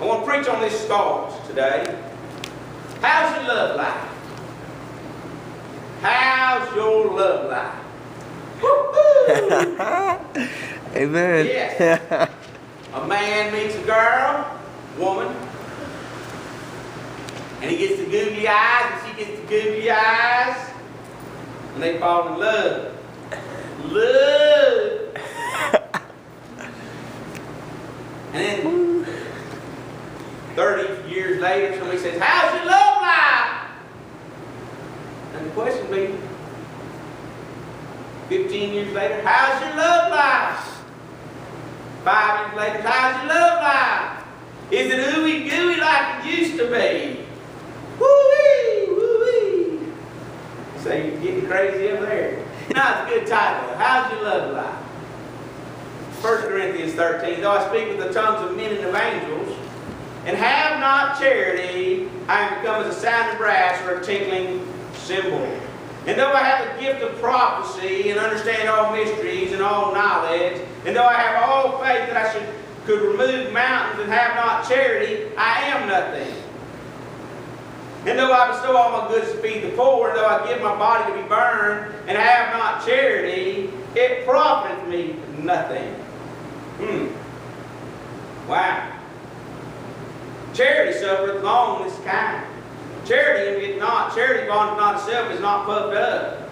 I want to preach on this thought today. How's your love life? How's your love life? Woo-hoo! Amen. Yes. A man meets a girl, woman, and he gets the googly eyes, and she gets the googly eyes, and they fall in love. Love. And then 30 years later, somebody says, how's your love life? And the question would be, 15 years later, how's your love life? 5 years later, how's your love life? Is it ooey gooey like it used to be? Woo-wee, woo-wee. So you're getting crazy up there. No, it's a good title. How's your love life? 1 Corinthians 13, though I speak with the tongues of men and of angels, and have not charity, I am become as a sounding brass or a tinkling cymbal. And though I have the gift of prophecy and understand all mysteries and all knowledge, and though I have all faith that I could remove mountains and have not charity, I am nothing. And though I bestow all my goods to feed the poor, and though I give my body to be burned, and have not charity, it profiteth me nothing. Wow. Charity suffereth long and is kind. Charity is not. Charity bondeth not itself, is not puffed up,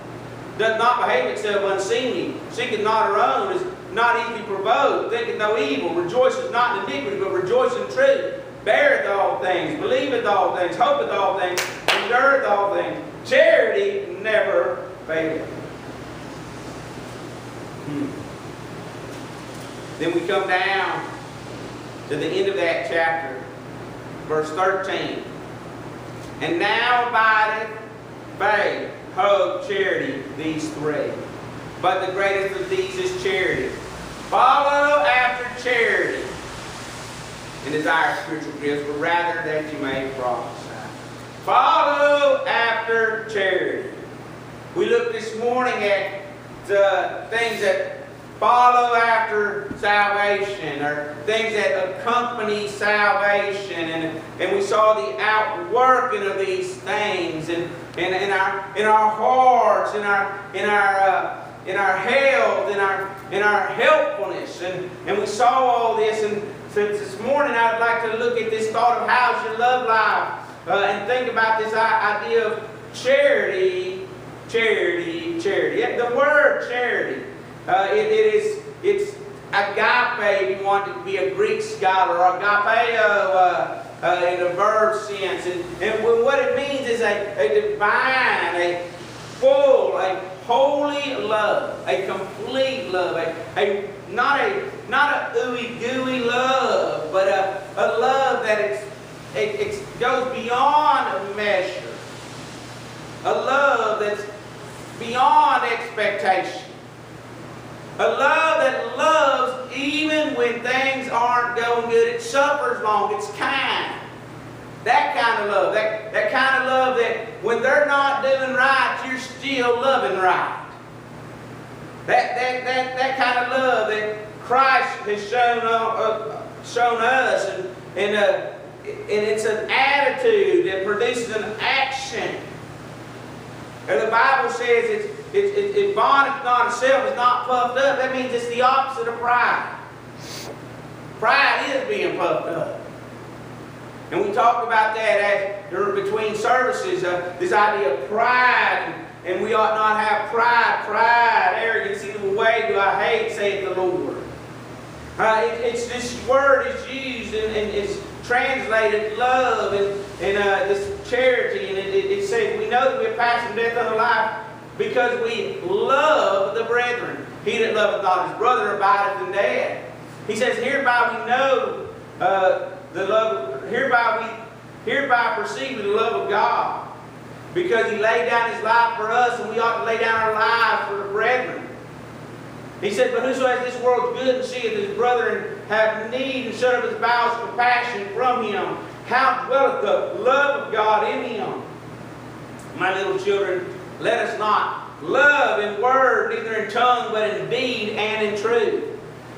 doth not behave itself unseemly, seeketh not her own, is not easily provoked, thinketh no evil, rejoiceth not in iniquity, but rejoiceth in truth, beareth all things, believeth all things, hopeth all things, endureth all things. Charity never faileth. Then we come down to the end of that chapter, verse 13. And now abideth faith, hope, charity, these three. But the greatest of these is charity. Follow after charity, and desire spiritual gifts, but rather that you may prophesy. Follow after charity. We looked this morning at the things that follow after salvation, or things that accompany salvation, and we saw the outworking of these things, and in our hearts, in our health, in our helpfulness, and we saw all this. And so this morning I'd like to look at this thought of how's your love life, and think about this idea of charity, charity, charity. The word charity. It's agape, if you want to be a Greek scholar, or agapeo in a verb sense. And what it means is a divine, a full, a holy love, a complete love, not a ooey-gooey love, but a love that it goes beyond measure. A love that's beyond expectation. A love that loves even when things aren't going good. It suffers long. It's kind. That kind of love. That kind of love that when they're not doing right, you're still loving right. That kind of love that Christ has shown us. And it's an attitude that produces an action. And the Bible says it bondeth not itself, is not puffed up. That means it's the opposite of pride. Pride is being puffed up. And we talked about that between services, this idea of pride, and we ought not have pride, arrogance, either way do I hate, saith the Lord. It's this word is used and it's translated love and this charity, and it says we know that we have passed from death unto life because we love the brethren. He that loveth not his brother abideth in death. He says, hereby we know the love, hereby perceive the love of God, because He laid down His life for us, and we ought to lay down our lives for the brethren. He said, but whoso has this world's good and seeth his brother have need and shut up his bowels of compassion from him, how dwelleth the love of God in him? My little children, let us not love in word, neither in tongue, but in deed and in truth.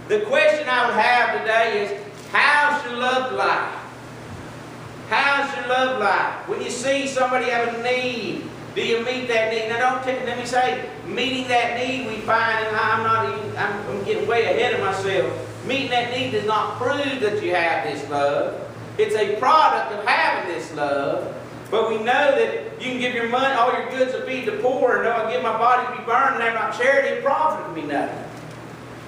The question I would have today is, how's your love life? love life? When you see somebody have a need, do you meet that need? Now let me say, meeting that need we find, and I'm getting way ahead of myself. Meeting that need does not prove that you have this love. It's a product of having this love. But we know that you can give your money, all your goods to feed the poor, and though I give my body to be burned and have not charity, it profiteth me nothing.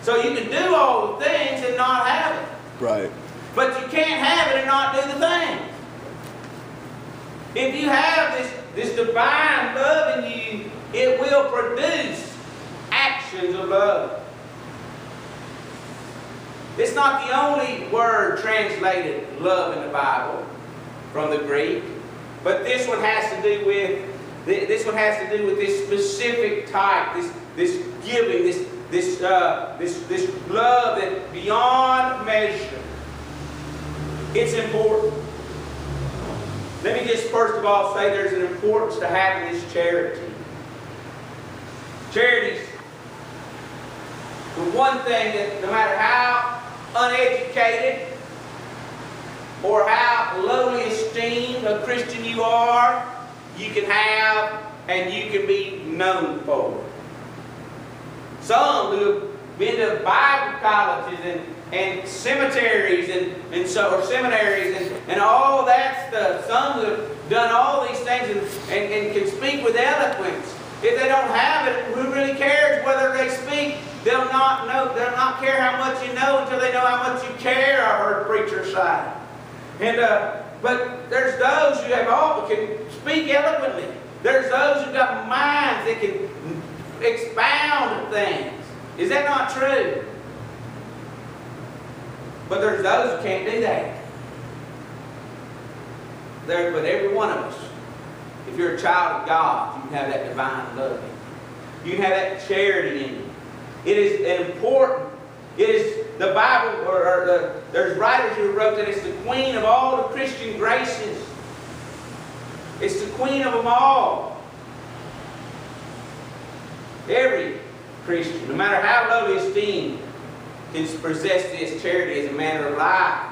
So you can do all the things and not have it. Right. But you can't have it and not do the thing. If you have this divine love in you, it will produce actions of love. It's not the only word translated love in the Bible from the Greek, but this one has to do with this specific type, this giving, this love that beyond measure. It's important. Let me just first of all say there's an importance to having this charity. Charity's the one thing that no matter how uneducated or how lowly esteemed a Christian you are, you can have and you can be known for. Some who have been to Bible colleges and cemeteries and seminaries and all that stuff. Some who have done all these things and can speak with eloquence. If they don't have it, who really cares whether they speak? They'll not care how much you know until they know how much you care, I heard a preacher say. But there's those who can speak eloquently. There's those who've got minds that can expound things. Is that not true? But there's those who can't do that. But every one of us, if you're a child of God, you can have that divine love in you. You can have that charity in you. It is important. It is the Bible, there's writers who wrote that it's the queen of all the Christian graces. It's the queen of them all. Every Christian, no matter how lowly esteemed, can possess this charity as a manner of life.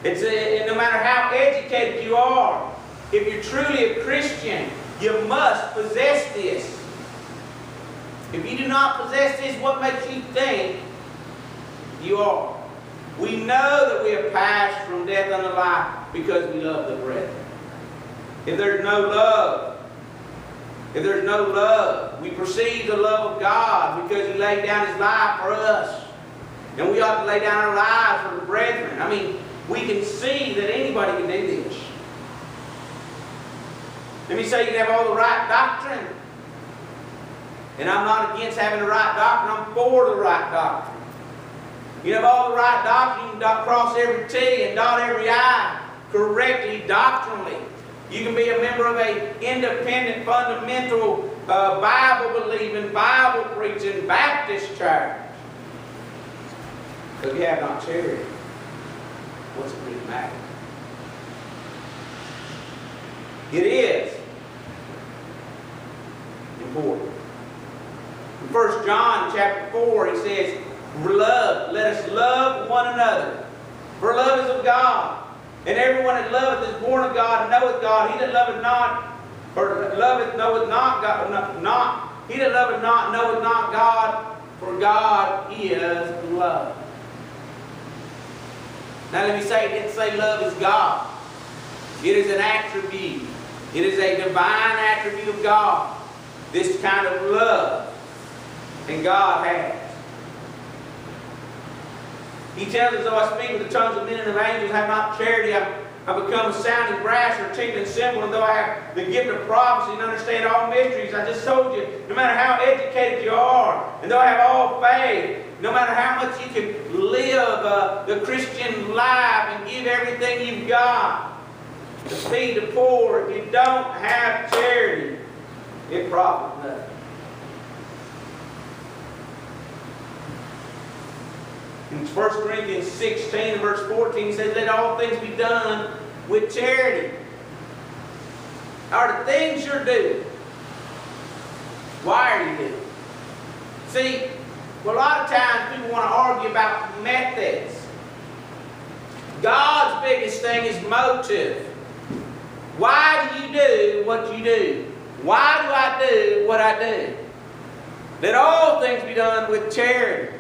No matter how educated you are, if you're truly a Christian, you must possess this. If you do not possess this, what makes you think you are? We know that we have passed from death unto life because we love the brethren. If there's no love, we perceive the love of God because He laid down His life for us. And we ought to lay down our lives for the brethren. I mean, we can see that anybody can do this. Let me say you can have all the right doctrine. And I'm not against having the right doctrine. I'm for the right doctrine. You have all the right doctrine. You can cross every T and dot every I correctly, doctrinally. You can be a member of an independent, fundamental, Bible-believing, Bible-preaching Baptist church. But if you have not charity, what's it really matter? It is important. In 1 John chapter 4, he says, "Love, let us love one another. For love is of God. And everyone that loveth is born of God and knoweth God. He that loveth not, or loveth knoweth not God, he that loveth not knoweth not God, for God is love." Now let me say, it didn't say love is God. It is an attribute. It is a divine attribute of God. This kind of love. And God has. He tells us, though I speak with the tongues of men and of angels, have not charity, I become a sounding brass or a tinkling cymbal, and though I have the gift of prophecy and understand all mysteries, I just told you, no matter how educated you are, and though I have all faith, no matter how much you can live the Christian life and give everything you've got to feed the poor, if you don't have charity, it profits nothing. In 1 Corinthians 16 and verse 14, he says, "Let all things be done with charity." Are the things you're doing, why are you doing it? See, well, a lot of times people want to argue about methods. God's biggest thing is motive. Why do you do what you do? Why do I do what I do? Let all things be done with charity.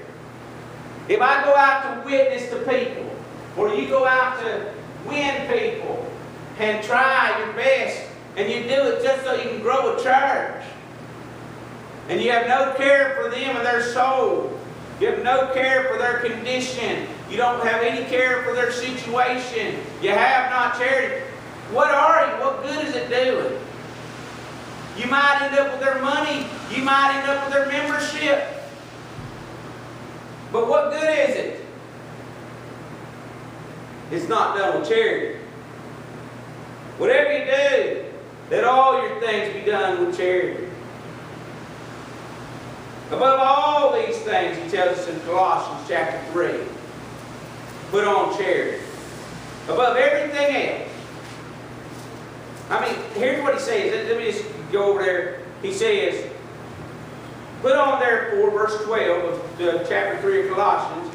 If I go out to witness to people, or you go out to win people, and try your best, and you do it just so you can grow a church, and you have no care for them and their soul, you have no care for their condition, you don't have any care for their situation, you have not charity, what are you? What good is it doing? You might end up with their money, you might end up with their membership, but what good is it? It's not done with charity. Whatever you do, let all your things be done with charity. Above all these things, he tells us in Colossians chapter 3, put on charity. Above everything else. I mean, here's what he says. Let me just go over there. He says, put on therefore, verse 12 of chapter 3 of Colossians,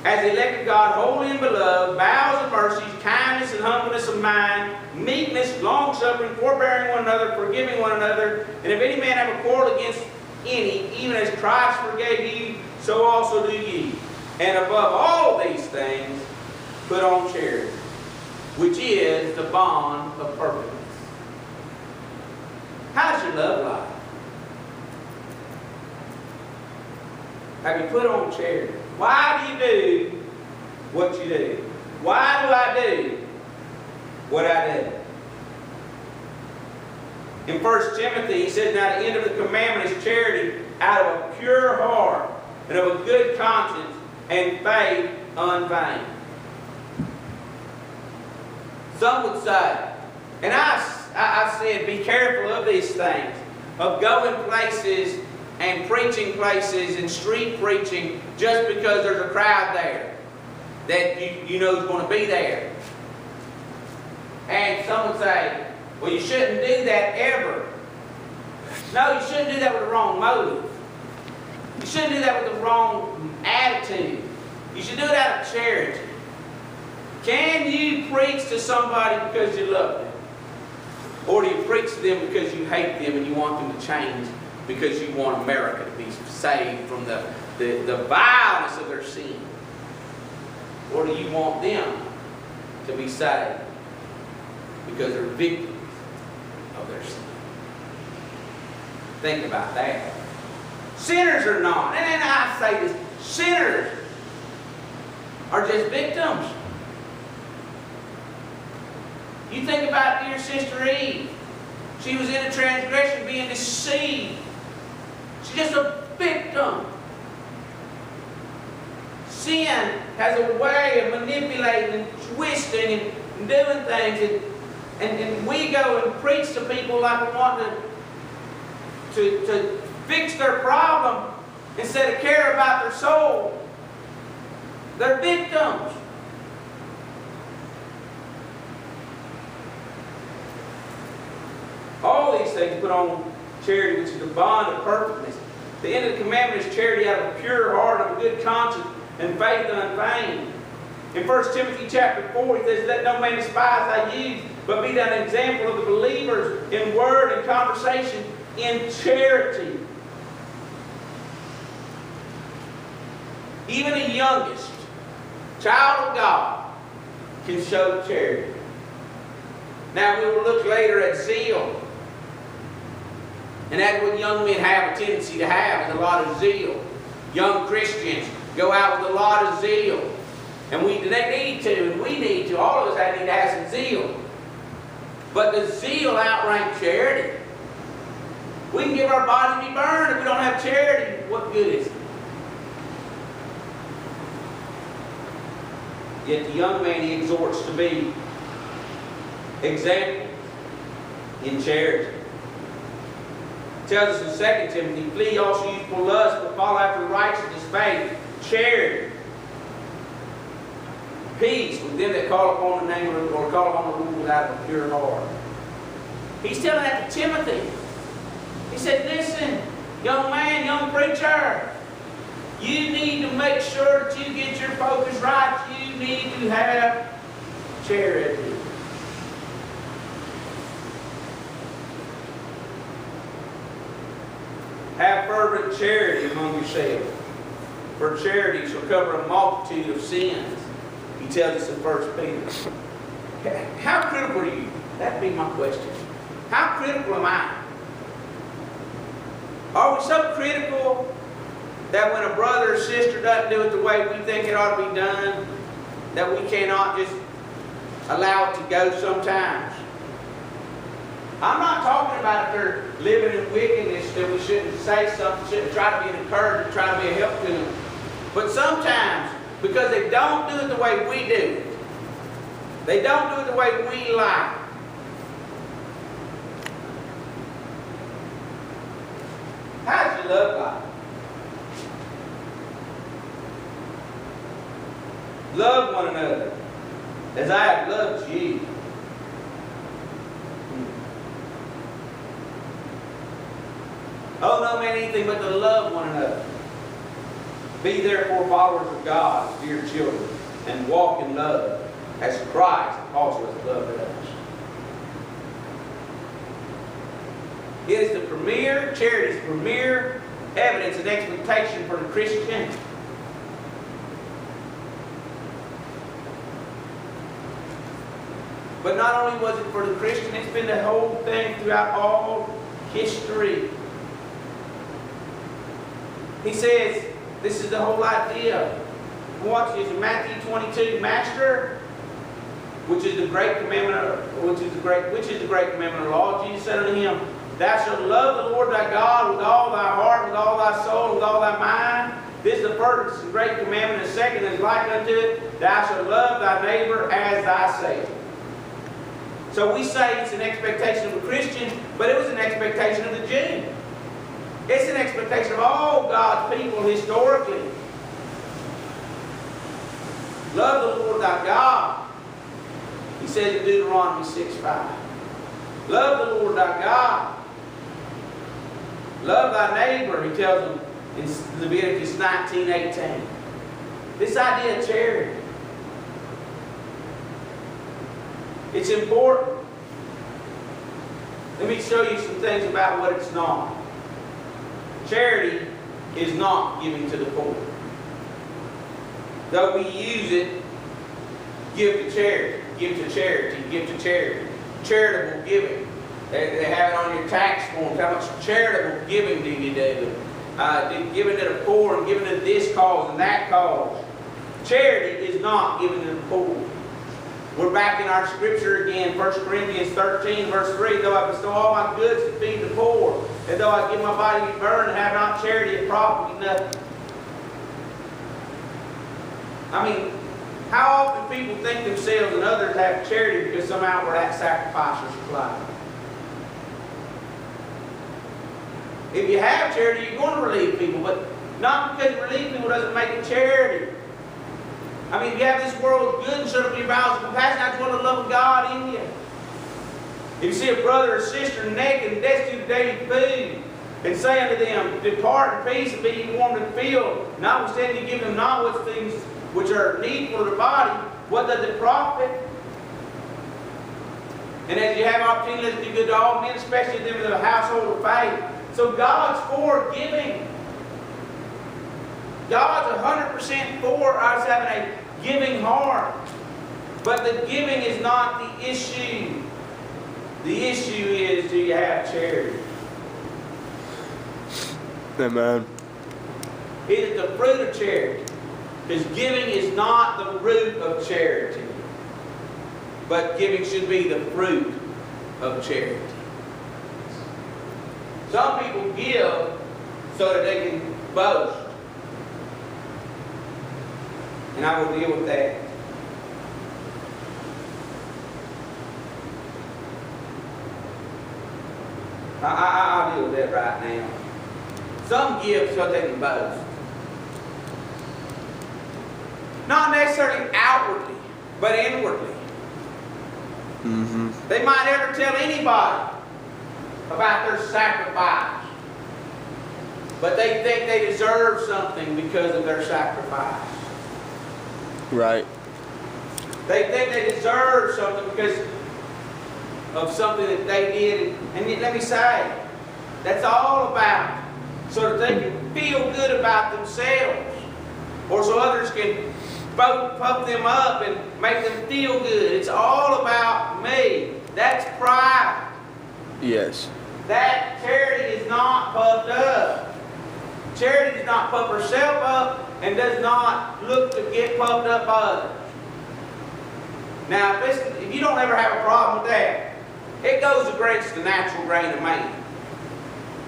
as the elect of God, holy and beloved, bowels of mercies, kindness and humbleness of mind, meekness, long-suffering, forbearing one another, forgiving one another. And if any man have a quarrel against any, even as Christ forgave you, so also do ye. And above all these things, put on charity, which is the bond of perfectness. How's your love life? Have you put on charity? Why do you do what you do? Why do I do what I do? In 1 Timothy, he says, now the end of the commandment is charity out of a pure heart and of a good conscience and faith unfeigned. Some would say, and I've said, be careful of these things, of going places and preaching places and street preaching just because there's a crowd there that you know is going to be there. And some would say, well, you shouldn't do that ever. No, you shouldn't do that with the wrong motive. You shouldn't do that with the wrong attitude. You should do it out of charity. Can you preach to somebody because you love them? Or do you preach to them because you hate them and you want them to change because you want America to be saved from the vileness of their sin? Or do you want them to be saved because they're victims of their sin? Think about that. Sinners are not. And then I say this, sinners are just victims. You think about your sister Eve. She was in a transgression, being deceived. She's just a victim. Sin has a way of manipulating and twisting and doing things. And we go and preach to people like we want to fix their problem instead of care about their soul. They're victims. All these things put on charity, which is the bond of perfectness. The end of the commandment is charity out of a pure heart, of a good conscience, and faith unfeigned. In 1 Timothy chapter 4, he says, let no man despise thy youth, but be thou an example of the believers in word and conversation, in charity. Even the youngest child of God can show charity. Now we will look later at zeal. And that's what young men have a tendency to have, is a lot of zeal. Young Christians go out with a lot of zeal. And they need to, and we need to. All of us need to have some zeal. But does zeal outrank charity? We can give our body to be burned if we don't have charity. What good is it? Yet the young man he exhorts to be examples in charity. It tells us in 2 Timothy, flee also youthful lust, but follow after righteousness, faith, charity, peace with them that call upon the name of the Lord, call upon the Lord out of a pure heart. He's telling that to Timothy. He said, listen, young man, young preacher, you need to make sure that you get your focus right. You need to have charity. perfect charity among yourselves. For charity shall cover a multitude of sins. He tells us in 1 Peter. How critical are you? That'd be my question. How critical am I? Are we so critical that when a brother or sister doesn't do it the way we think it ought to be done, that we cannot just allow it to go sometimes? I'm not talking about if they're living in wickedness that we shouldn't say something, shouldn't try to be an encouragement, try to be a help to them. But sometimes, because they don't do it the way we do, they don't do it the way we like. How does you love God? Love one another as I have loved you. Oh, no man anything but to love one another. Be therefore followers of God, dear children, and walk in love, as Christ also has loved us. It is the premier, charity's premier evidence and expectation for the Christian. But not only was it for the Christian, it's been the whole thing throughout all history. He says, this is the whole idea. Watch this in Matthew 22. Master, which is the great commandment, which is the great commandment of the law? Jesus said unto him, Thou shalt love the Lord thy God with all thy heart, with all thy soul, with all thy mind. This is the first and great commandment. The second is like unto it, Thou shalt love thy neighbor as thyself. So we say it's an expectation of a Christian, but it was an expectation of the Jew. It's an expectation of all God's people historically. Love the Lord thy God. He says in Deuteronomy 6:5. Love the Lord thy God. Love thy neighbor, he tells them in Leviticus 19:18. This idea of charity. It's important. Let me show you some things about what it's not. Charity is not giving to the poor. Though we use it, give to charity, give to charity, give to charity. Charitable giving. They have it on your tax forms. How much charitable giving do you do? Giving to the poor and giving to this cause and that cause. Charity is not giving to the poor. We're back in our scripture again, 1 Corinthians 13, verse 3. Though I bestow all my goods to feed the poor, and though I give my body to be burned and have not charity, it profits me nothing. I mean, how often people think themselves and others have charity because some outward act sacrifice or supply? If you have charity, you're going to relieve people, but not because you relieve people doesn't make it charity. I mean, if you have this world of good and shut up your bowels of compassion, that's what the love of God in you. If you see a brother or sister naked and destitute of daily food, and say unto them, Depart in peace and be ye warmed and filled, notwithstanding you give them not what things which are needful to the body, what does it profit? And as you have opportunity to do good to all men, especially them of the household of faith. So God's for giving. God's 100% for us having a giving heart. But the giving is not the issue. The issue is, do you have charity? Amen. It is the fruit of charity. Because giving is not the root of charity. But giving should be the fruit of charity. Some people give so that they can boast. And I will deal with that. I'll deal with that right now. Some give so they can boast. Not necessarily outwardly, but inwardly. They might never tell anybody about their sacrifice. But they think they deserve something because of their sacrifice. Right. They think they deserve something because of something that they did. And let me say, that's all about so that they can feel good about themselves, or so others can pump them up and make them feel good. It's all about me. That's pride. Yes. That charity is not puffed up. Charity does not puff herself up and does not look to get puffed up by others. Now, if you don't ever have a problem with that, it goes against the natural grain of man.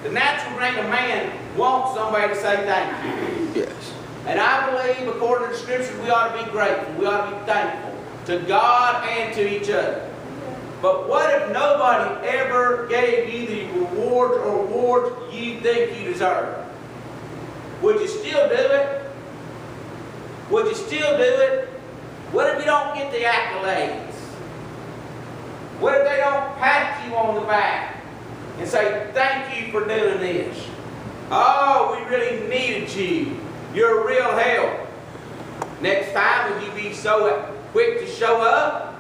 The natural grain of man wants somebody to say thank you. Yes. And I believe, according to the Scriptures, we ought to be grateful. We ought to be thankful to God and to each other. But what if nobody ever gave you the rewards you think you deserve? Would you still do it? Would you still do it? What if you don't get the accolades? What if they don't pat you on the back and say, thank you for doing this? Oh, we really needed you. You're a real help. Next time, would you be so quick to show up?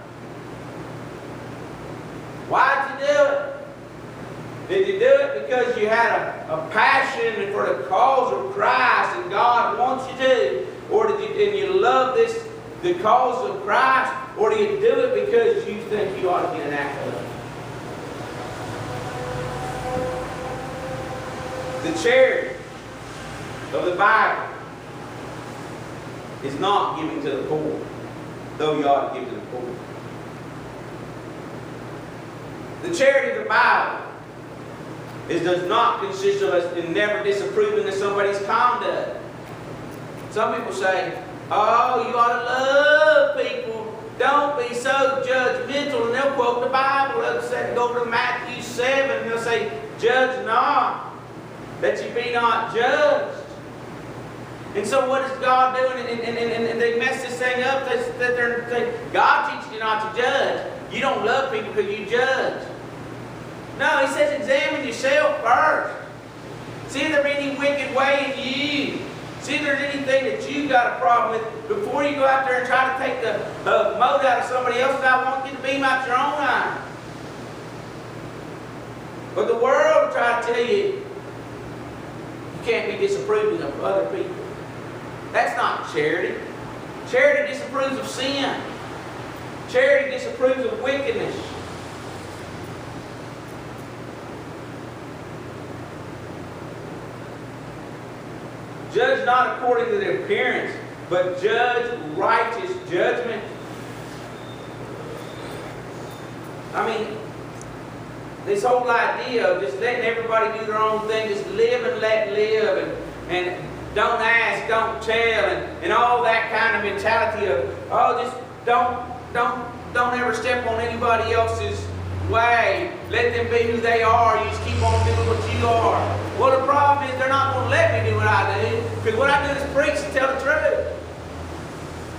Why'd you do it? Did you do it because you had a passion for the cause of Christ and God wants you to? Or and you love the cause of Christ? Or do you do it because you think you ought to get an accolade? The charity of the Bible is not giving to the poor, though you ought to give to the poor. The charity of the Bible does not consist of us in never disapproving of somebody's conduct. Some people say, oh, you ought to love people. Don't be so judgmental. And they'll quote the Bible. They'll go to Matthew 7 and they'll say, judge not, that you be not judged. And so what is God doing? And they mess this thing up. God teaches you not to judge. You don't love people because you judge. No, he says examine yourself first. See if there's any wicked way in you. See if there's anything that you've got a problem with before you go out there and try to take the mote out of somebody else's eye. Won't get the beam out your own eye. But the world will try to tell you you can't be disapproving of other people. That's not charity. Charity disapproves of sin. Charity disapproves of wickedness. Judge not according to their appearance, but judge righteous judgment. I mean, this whole idea of just letting everybody do their own thing, just live and let live, and don't ask, don't tell, and all that kind of mentality of, oh, just don't ever step on anybody else's way. Let them be who they are. You just keep on doing what you are. Well, the problem is they're not going to let me do what I do, because what I do is preach and tell the truth.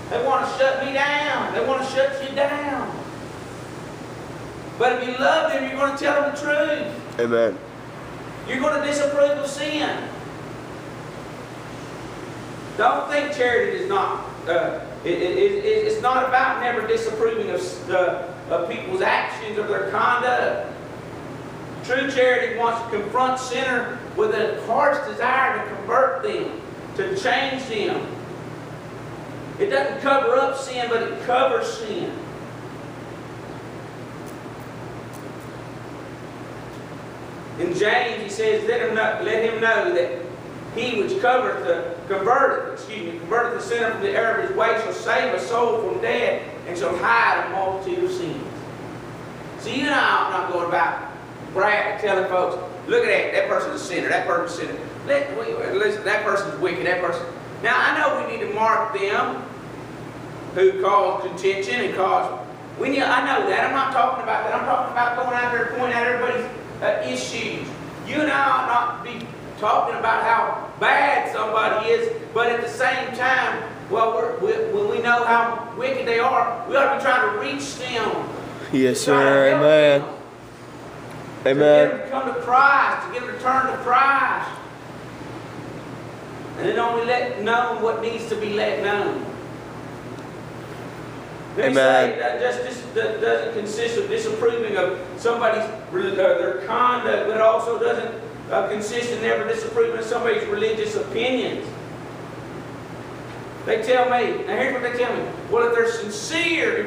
They want to shut me down. They want to shut you down. But if you love them, you're going to tell them the truth. Amen. You're going to disapprove of sin. Don't think charity is not. It's not about never disapproving of people's actions or their conduct. True charity wants to confront sinner with a heart's desire to convert them, to change them. It doesn't cover up sin, but it covers sin. In James, he says, let him know that he which converteth the sinner from the error of his way shall save a soul from death and shall hide a multitude of sins. See, you and I are not going about telling folks, look at that person's a sinner, that person's a sinner. Listen, that person's wicked, that person. Now, I know we need to mark them who cause contention and cause. I know that. I'm not talking about that. I'm talking about going out there and pointing out everybody's issues. You and I ought not be talking about how bad somebody is, but at the same time, when we know how wicked they are, we ought to be trying to reach them. Yes, sir. Amen. Amen. To get them to come to Christ, to get them to turn to Christ. And then only let known what needs to be let known. They say that justice doesn't consist of disapproving of somebody's their conduct, but it also doesn't consist in never disapproving of somebody's religious opinions. They tell me, now here's what they tell me. Well, if they're sincere,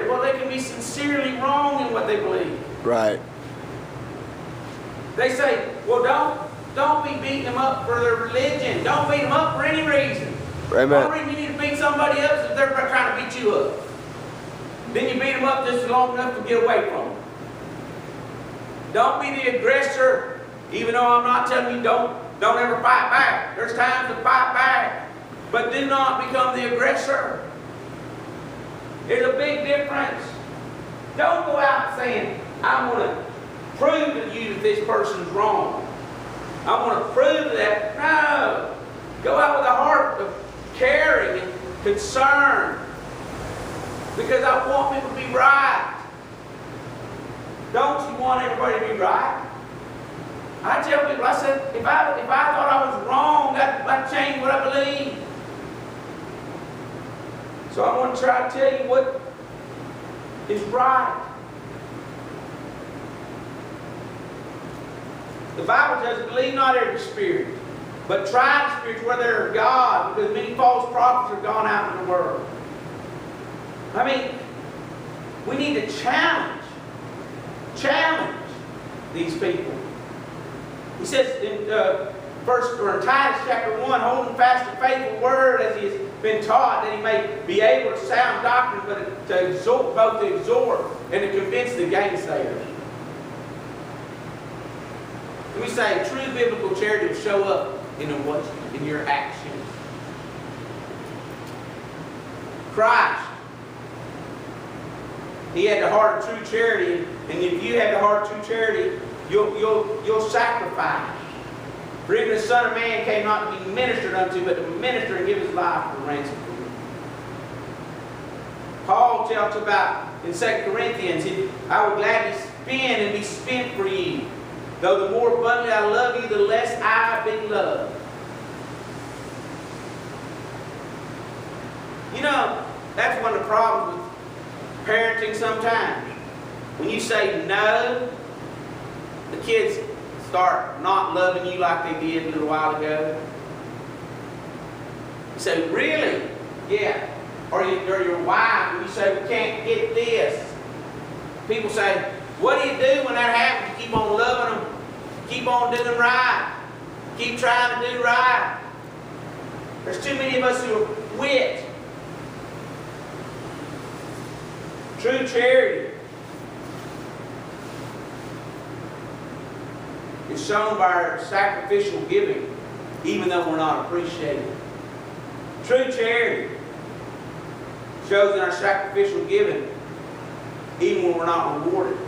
well, they can be sincerely wrong in what they believe. Right. They say, well, don't be beating them up for their religion. Don't beat them up for any reason. Amen. The only reason you need to beat somebody up is if they're trying to beat you up. Then you beat them up just long enough to get away from them. Don't be the aggressor, even though I'm not telling you don't ever fight back. There's times to fight back. But do not become the aggressor. There's a big difference. Don't go out saying, I want to prove to you that this person's wrong. I want to prove that. No. Go out with a heart of caring and concern. Because I want people to be right. Don't you want everybody to be right? I tell people, I said, if I thought I was wrong, I'd change what I believe. So I want to try to tell you what is right. The Bible tells us, believe not every spirit, but try the spirits whether they're of God, because many false prophets are gone out in the world. I mean, we need to challenge these people. He says in Titus chapter 1, holding fast the faithful word as he has been taught, that he may be able to sound doctrine, but to exhort, both to exhort and to convince the gainsayers. Let me say, true biblical charity will show up in your actions. Christ, he had the heart of true charity, and if you have the heart of true charity, you'll sacrifice. For even the Son of Man came not to be ministered unto, but to minister and give his life for ransom for you. Paul tells about in 2 Corinthians, I will gladly spend and be spent for you. Though the more abundantly I love you, the less I be loved. You know, that's one of the problems with parenting sometimes. When you say no, the kids start not loving you like they did a little while ago. You say, really? Yeah. Or your wife, when you say, we can't get this. People say, what do you do when that happens? You keep on loving them. Keep on doing right. Keep trying to do right. There's too many of us who quit. True charity is shown by our sacrificial giving, even though we're not appreciated. True charity shows in our sacrificial giving, even when we're not rewarded.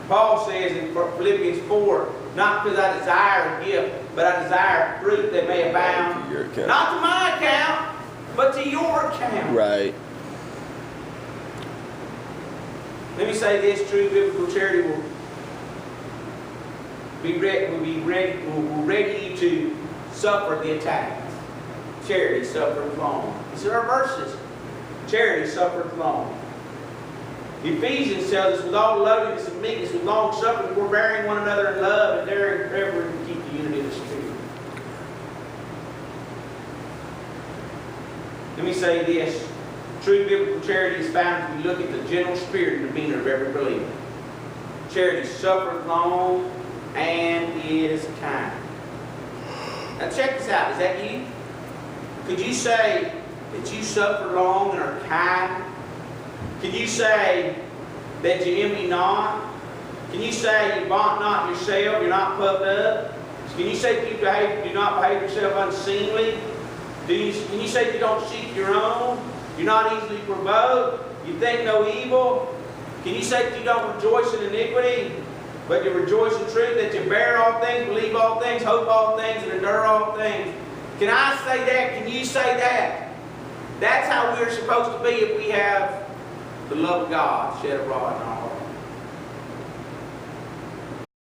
Paul says in Philippians 4, not because I desire a gift, but I desire fruit that may abound. To your account. Not to my account, but to your account. Right. Let me say this, true biblical charity will ready you to suffer the attack. Charity suffers long. These are our verses. Charity suffers long. Ephesians tells us, with all lowliness and meekness, with long suffering, forbearing one another in love, and daring forever to keep the unity of the Spirit. Let me say this. True biblical charity is found if we look at the general spirit and demeanor of every believer. Charity suffers long and is kind. Now check this out. Is that you? Could you say that you suffer long and are kind? Can you say that you envy not? Can you say you vaunt not yourself, you're not puffed up? Can you say that you do not behave yourself unseemly? Can you say that you don't seek your own? You're not easily provoked? You think no evil? Can you say that you don't rejoice in iniquity, but you rejoice in truth, that you bear all things, believe all things, hope all things, and endure all things? Can I say that? Can you say that? That's how we're supposed to be if we have the love of God shed abroad in our hearts.